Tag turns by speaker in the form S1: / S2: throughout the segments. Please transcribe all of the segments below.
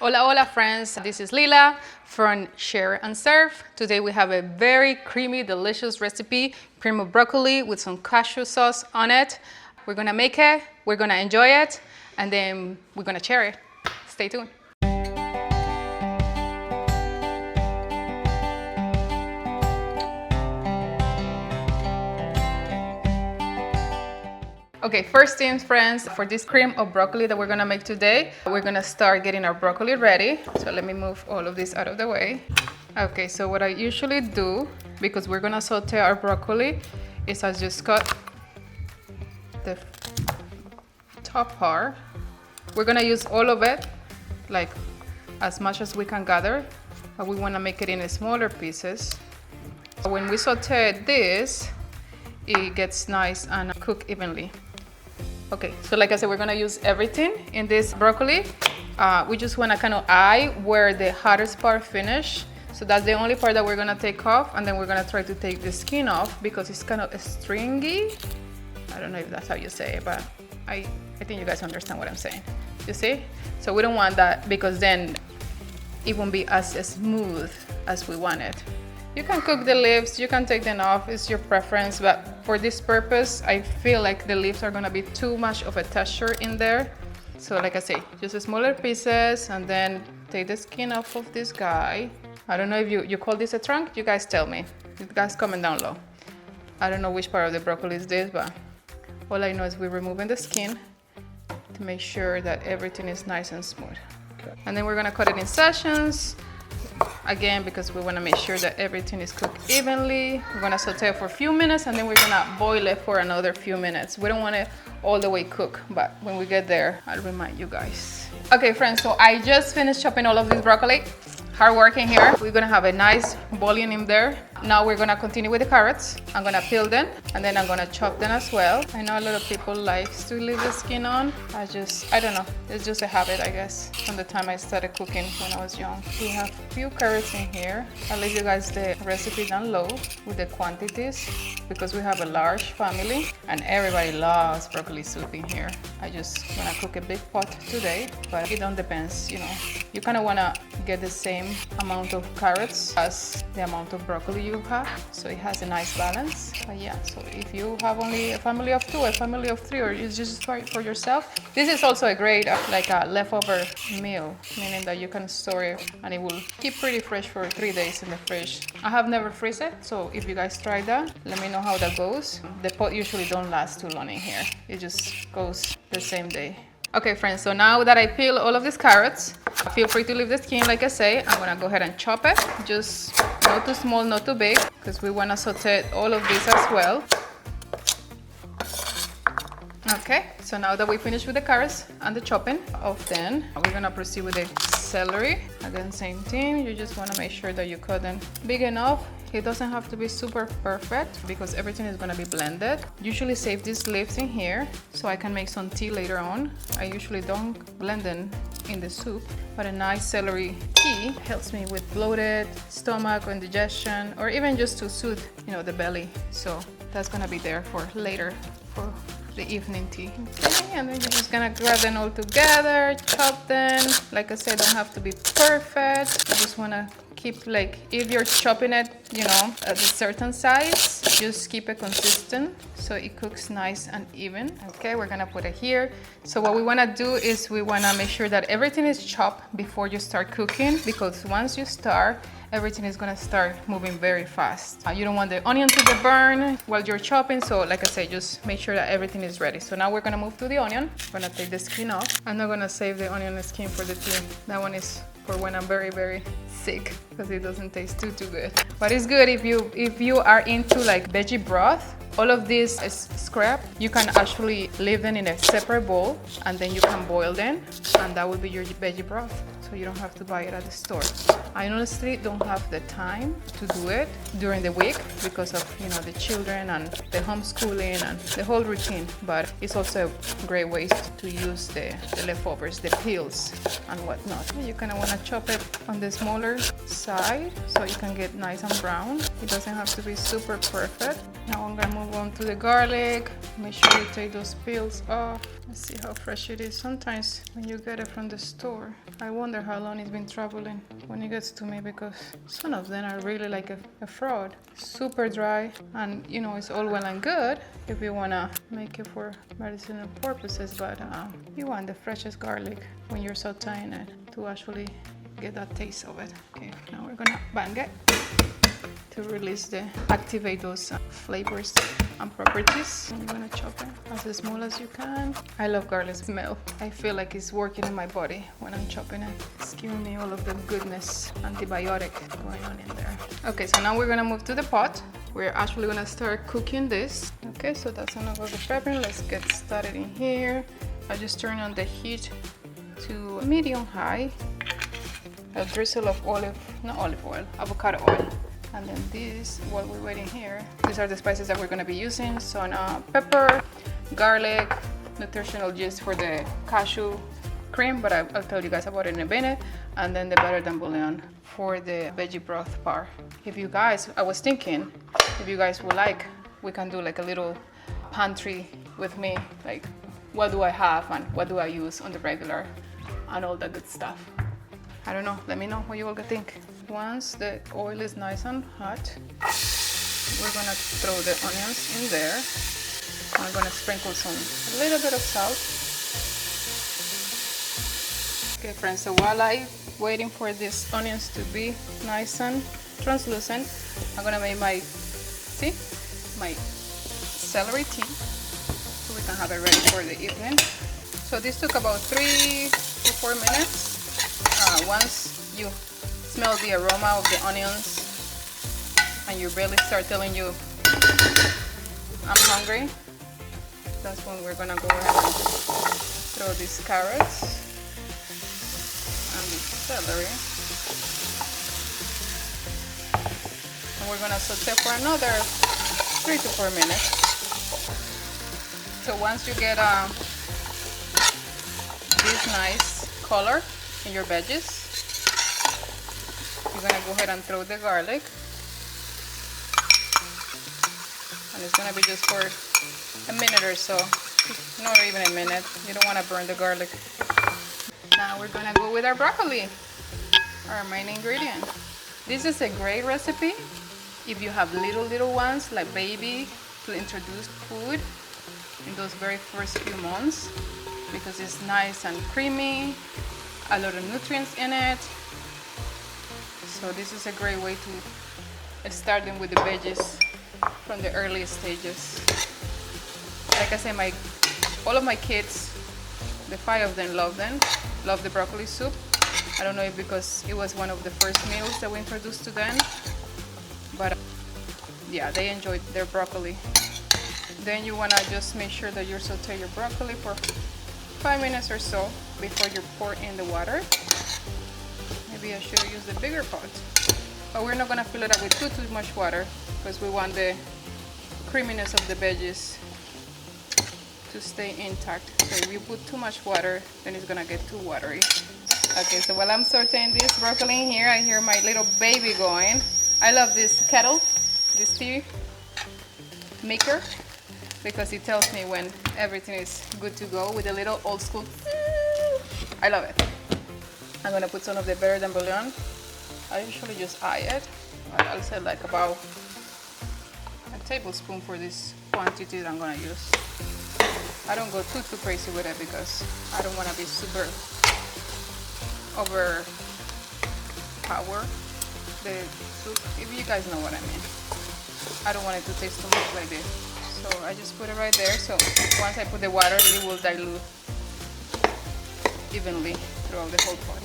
S1: Hola, hola friends, this is Lila from Share&Serve. Today we have a very creamy, delicious recipe, cream of broccoli with some cashew sauce on it. We're gonna make it, we're gonna enjoy it, and then we're gonna share it. Stay tuned. Okay, first things friends, for this cream of broccoli that we're gonna make today, we're gonna start getting our broccoli ready. So let me move all of this out of the way. Okay, so what I usually do, because we're gonna saute our broccoli, is I just cut the top part. We're gonna use all of it, like as much as we can gather, but we wanna make it in smaller pieces. When we saute this, it gets nice and cooked evenly. Okay, so like I said, we're gonna use everything in this broccoli. We just wanna kind of eye where the hottest part finish. So that's the only part that we're gonna take off, and then we're gonna try to take the skin off because it's kind of stringy. I don't know if that's how you say it, but I think you guys understand what I'm saying. You see? So we don't want that because then it won't be as smooth as we want it. You can cook the leaves, you can take them off, it's your preference, but for this purpose, I feel like the leaves are gonna be too much of a texture in there. So like I say, just smaller pieces, and then take the skin off of this guy. I don't know if you call this a trunk, you guys tell me. You guys comment down below. I don't know which part of the broccoli is this, but all I know is we're removing the skin to make sure that everything is nice and smooth. Okay. And then we're gonna cut it in sections. Again, because we want to make sure that everything is cooked evenly. We're going to saute it for a few minutes, and then we're going to boil it for another few minutes. We don't want it all the way cooked, but when we get there, I'll remind you guys. Okay friends, so I just finished chopping all of this broccoli. Hard working here. We're gonna have a nice volume in there. Now we're gonna continue with the carrots. I'm gonna peel them, and then I'm gonna chop them as well. I know a lot of people like to leave the skin on. I don't know, it's just a habit, I guess, from the time I started cooking when I was young. We have a few carrots in here. I'll leave you guys the recipe down low with the quantities because we have a large family and everybody loves broccoli soup in here. I just wanna cook a big pot today, but it don't depends, you know. You kind of wanna get the same amount of carrots as the amount of broccoli you have, so it has a nice balance. But yeah, so if you have only a family of 2, a family of 3, or you just try it for yourself, this is also a great like a leftover meal, meaning that you can store it and it will keep pretty fresh for 3 days in the fridge. I have never freeze it, so if you guys try that, let me know how that goes. The pot usually don't last too long in here, it just goes the same day. Okay friends, so now that I peel all of these carrots, feel free to leave the skin like I say. I'm gonna go ahead and chop it, just not too small, not too big, because we wanna saute all of this as well. Okay, so now that we finished with the carrots and the chopping of them, we're gonna proceed with the celery. Again, same thing, you just wanna make sure that you cut them big enough. It doesn't have to be super perfect because everything is gonna be blended. Usually save these leaves in here so I can make some tea later on. I usually don't blend them in the soup, but a nice celery tea helps me with bloated stomach or indigestion, or even just to soothe, you know, the belly. So that's gonna be there for later for the evening tea. Okay, and then you're just gonna grab them all together, chop them. Like I said, don't have to be perfect. You just wanna keep, like, if you're chopping it, you know, at a certain size, just keep it consistent so it cooks nice and even. Okay, we're gonna put it here. So what we wanna do is we wanna make sure that everything is chopped before you start cooking, because once you start, everything is gonna start moving very fast. You don't want the onion to get burned while you're chopping, so like I say, just make sure that everything is ready. So now we're gonna move to the onion. I'm gonna take the skin off. I'm not gonna save the onion skin for the tea. That one is for when I'm very, very sick, because it doesn't taste too good. But it's good if you are into like veggie broth. All of this is scrap. You can actually leave them in a separate bowl, and then you can boil them, and that will be your veggie broth. So you don't have to buy it at the store. I honestly don't have the time to do it during the week because of, you know, the children and the homeschooling and the whole routine, but it's also a great way to use the leftovers, the peels and whatnot. You kind of want to chop it on the smaller side so you can get nice and brown. It doesn't have to be super perfect. Now I'm gonna move on to the garlic. Make sure you take those peels off. Let's see how fresh it is. Sometimes when you get it from the store, I wonder how long it's been traveling when it gets to me, because some of them are really like a fraud. Super dry, and you know, it's all well and good if you wanna make it for medicinal purposes, but you want the freshest garlic when you're sauteing it to actually get that taste of it. Okay, now we're gonna bang it to release activate those flavors and properties. And you're gonna chop it as small as you can. I love garlic smell. I feel like it's working in my body when I'm chopping it. It's giving me all of the goodness, antibiotic going on in there. Okay, so now we're gonna move to the pot. We're actually gonna start cooking this. Okay, so that's enough of the pepper. Let's get started in here. I just turn on the heat to medium high. A drizzle of avocado oil. And then this, while we're waiting here, these are the spices that we're gonna be using. So pepper, garlic, nutritional yeast for the cashew cream, but I'll tell you guys about it in a minute. And then the better than bouillon for the veggie broth part. If you guys, I was thinking, if you guys would like, we can do like a little pantry with me, like what do I have and what do I use on the regular and all that good stuff. I don't know, let me know what you all think. Once the oil is nice and hot, we're gonna throw the onions in there. I'm gonna sprinkle a little bit of salt. Okay friends, so while I'm waiting for these onions to be nice and translucent, I'm gonna make my celery tea so we can have it ready for the evening. So this took about 3 to 4 minutes. Once you smell the aroma of the onions and your belly start telling you I'm hungry, that's when we're gonna go ahead and throw these carrots and the celery, and we're gonna saute for another 3 to 4 minutes. So once you get this nice color in your veggies, you're gonna go ahead and throw the garlic, and it's gonna be just for a minute or so, not even a minute. You don't want to burn the garlic. Now we're gonna go with our broccoli, our main ingredient. This is a great recipe if you have little ones like baby, to introduce food in those very first few months, because it's nice and creamy, a lot of nutrients in it. So this is a great way to start them with the veggies from the early stages. Like I said, all of my kids, the 5 of them love the broccoli soup. I don't know if because it was one of the first meals that we introduced to them, but yeah, they enjoyed their broccoli. Then you want to just make sure that you saute your broccoli for 5 minutes or so before you pour in the water. Maybe I should have used the bigger pot, but we're not going to fill it up with too much water, because we want the creaminess of the veggies to stay intact. So if you put too much water, then it's going to get too watery. Okay, so while I'm sauteing this broccoli in here, I hear my little baby going. I love this kettle, this tea maker, because it tells me when everything is good to go with a little old school. I love it. I'm gonna put some of the better than bouillon. I usually just eye it. I'll say like about a tablespoon for this quantity that I'm gonna use. I don't go too crazy with it because I don't want to be super overpower the soup, if you guys know what I mean. I don't want it to taste too much like this. So I just put it right there. So once I put the water, it will dilute evenly throughout the whole pot.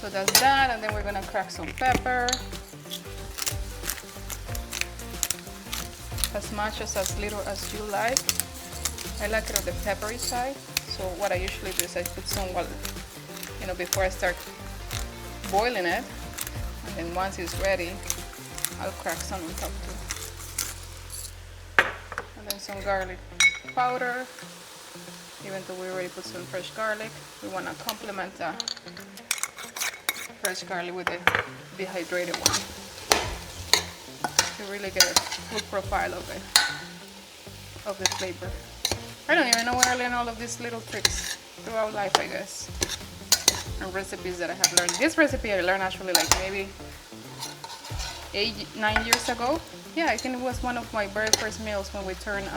S1: So that's that, and then we're gonna crack some pepper. As much as little as you like. I like it on the peppery side. So what I usually do is I put some, before I start boiling it. And then once it's ready, I'll crack some on top too. And then some garlic powder. even though we already put some fresh garlic. We want to complement the fresh garlic with the dehydrated one to really get a full profile of it, of the flavor. I don't even know where I learned all of these little tricks throughout life, I guess, and recipes that I have learned. This recipe I learned actually like maybe 8-9 years ago. Yeah, I think it was one of my very first meals when we turned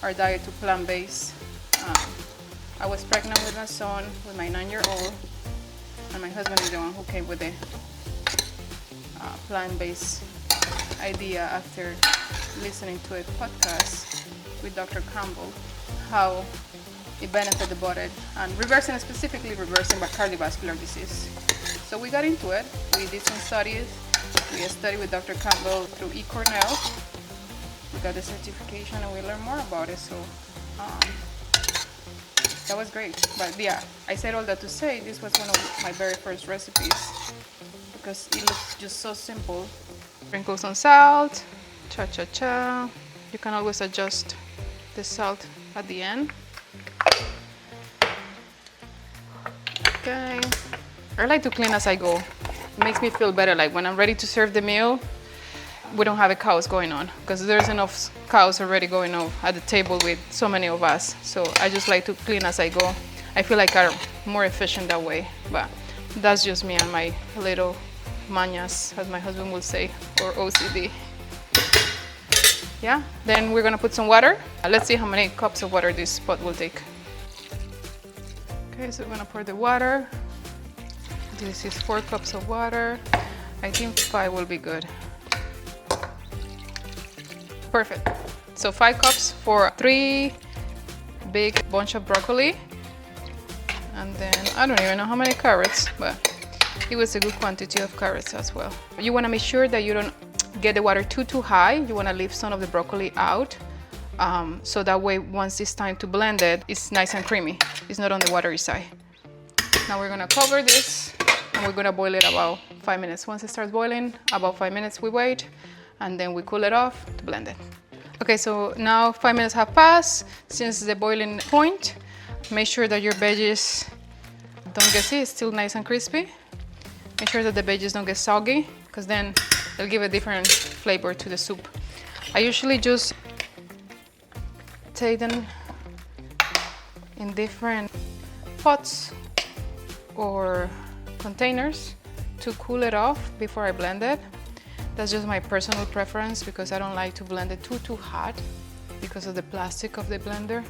S1: our diet to plant-based. I was pregnant with my son, with my 9-year-old, and my husband is the one who came with the plant-based idea after listening to a podcast with Dr. Campbell, how it benefits the body and specifically reversing cardiovascular disease. So we got into it. We did some studies. We studied with Dr. Campbell through eCornell. We got the certification and we learned more about it. So that was great. But yeah, I said all that to say this was one of my very first recipes because it looks just so simple. Sprinkle some salt, cha-cha-cha. You can always adjust the salt at the end. Okay. I like to clean as I go. It makes me feel better. Like when I'm ready to serve the meal, we don't have a chaos going on because there's enough chaos already going on at the table with so many of us. So I just like to clean as I go. I feel like I'm more efficient that way. But that's just me and my little mañas, as my husband would say, or OCD. Yeah, then we're gonna put some water. Let's see how many cups of water this pot will take. Okay, so we're gonna pour the water. This is 4 cups of water. I think 5 will be good. Perfect. So 5 cups for 3 big bunch of broccoli. And then I don't even know how many carrots, but it was a good quantity of carrots as well. You wanna make sure that you don't get the water too high. You wanna leave some of the broccoli out. So that way, once it's time to blend it, it's nice and creamy. It's not on the watery side. Now we're gonna cover this and we're gonna boil it about 5 minutes. Once it starts boiling, about 5 minutes we wait and then we cool it off to blend it. Okay, so now 5 minutes have passed since the boiling point. Make sure that your veggies don't get, see, it's still nice and crispy. Make sure that the veggies don't get soggy because then they'll give a different flavor to the soup. I usually just take them in different pots or containers to cool it off before I blend it. That's just my personal preference because I don't like to blend it too hot because of the plastic of the blender.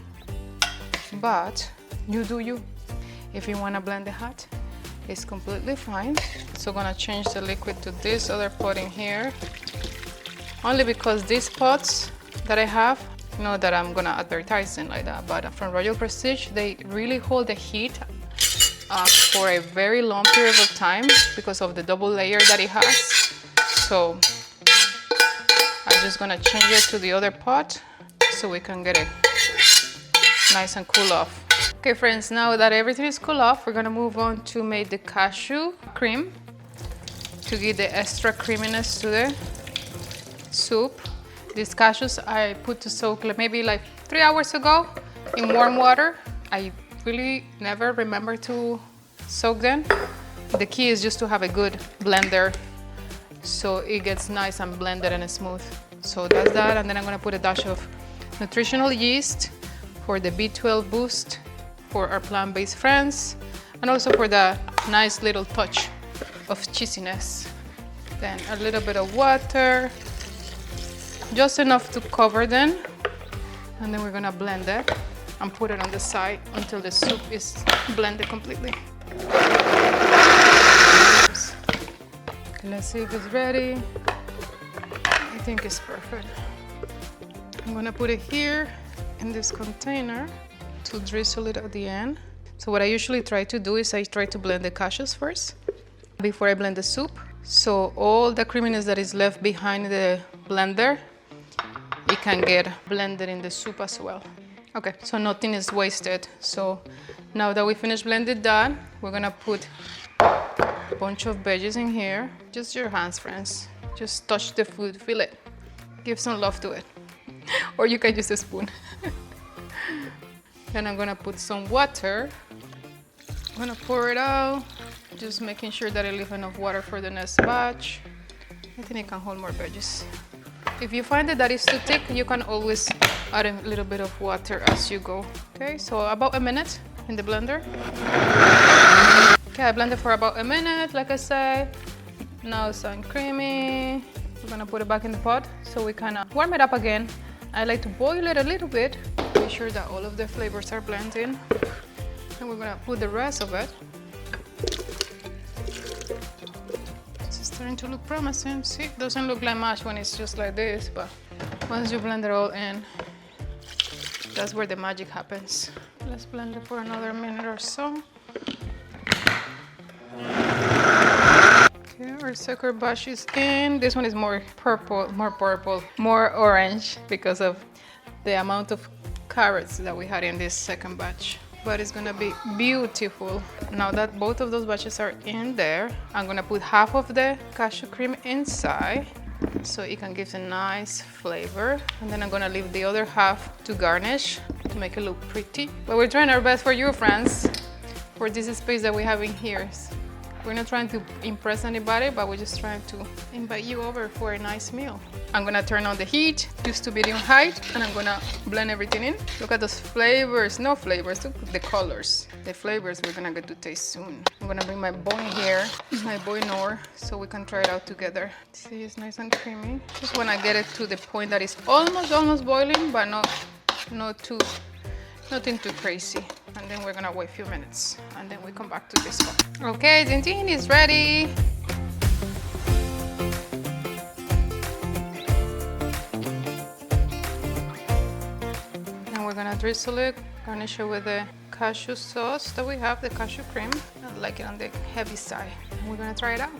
S1: But you do you. If you want to blend it hot, it's completely fine. So I'm gonna change the liquid to this other pot in here. Only because these pots that I have, not that I'm gonna advertise them like that, but from Royal Prestige, they really hold the heat for a very long period of time because of the double layer that it has. So I'm just gonna change it to the other pot so we can get it nice and cool off. Okay friends, now that everything is cool off, we're gonna move on to make the cashew cream to give the extra creaminess to the soup. These cashews I put to soak maybe like 3 hours ago in warm water. I really never remember to soak them. The key is just to have a good blender so it gets nice and blended and smooth. So that's that, and then I'm gonna put a dash of nutritional yeast for the B12 boost for our plant-based friends and also for the nice little touch of cheesiness. Then a little bit of water, just enough to cover them, and then we're gonna blend it and put it on the side until the soup is blended completely. Let's see if it's ready. I think it's perfect. I'm gonna put it here in this container to drizzle it at the end. So what I usually try to do is I try to blend the cashews first before I blend the soup. So all the creaminess that is left behind the blender, it can get blended in the soup as well. Okay, so nothing is wasted. So now that we finished blending that, we're gonna put a bunch of veggies in here. Just your hands, friends. Just touch the food, feel it. Give some love to it. Or you can use a spoon. Then I'm gonna put some water. I'm gonna pour it out, just making sure that I leave enough water for the next batch. I think it can hold more veggies. If you find that it's too thick, you can always add a little bit of water as you go. Okay, so about a minute in the blender. Okay, I blended for about a minute, like I said. Now it's done creamy. We're gonna put it back in the pot so we can warm it up again. I like to boil it a little bit, make sure that all of the flavors are blending. And we're gonna put the rest of it. It's starting to look promising. See, it doesn't look like much when it's just like this, but once you blend it all in, that's where the magic happens. Let's blend it for another minute or so. Okay, our second batch is in. This one is more purple, more orange because of the amount of carrots that we had in this second batch. But it's gonna be beautiful. Now that both of those batches are in there, I'm gonna put half of the cashew cream inside so it can give a nice flavor. And then I'm gonna leave the other half to garnish to make it look pretty. But we're trying our best for you, friends, for this space that we have in here. We're not trying to impress anybody, but we're just trying to invite you over for a nice meal. I'm gonna turn on the heat just to medium height, and I'm gonna blend everything in. Look at those flavors, no flavors, look at the colors. The flavors we're gonna get to taste soon. I'm gonna bring my bowl here, my bowl Nour, so we can try it out together. See, it's nice and creamy. Just wanna get it to the point that it's almost boiling, but nothing too crazy. And then we're gonna wait a few minutes and then we come back to this one. Okay, Tintin is ready. Now we're gonna drizzle it, garnish it with the cashew sauce that we have, the cashew cream. I like it on the heavy side. And we're gonna try it out.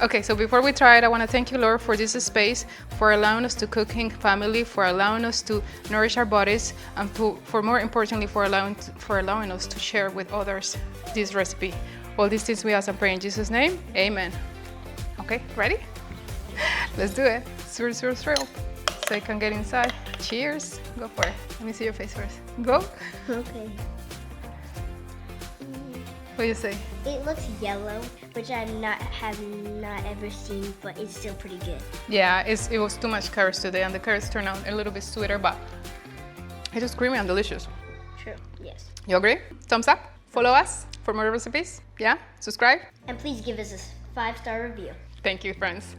S1: Okay, so before we try it, I want to thank you, Lord, for this space, for allowing us to cook in family, for allowing us to nourish our bodies, and for more importantly, for allowing us to share with others this recipe. All these things we ask and pray in Jesus' name. Amen. Okay, ready? Let's do it. Swirl. So I can get inside. Cheers. Go for it. Let me see your face first. Go.
S2: Okay.
S1: What do you say?
S2: It looks yellow, which have not ever seen, but it's still pretty good.
S1: Yeah, it was too much carrots today, and the carrots turned out a little bit sweeter, but it is creamy and delicious.
S2: True, yes.
S1: You agree? Thumbs up. Follow us for more recipes. Yeah, subscribe.
S2: And please give us a 5-star review.
S1: Thank you, friends.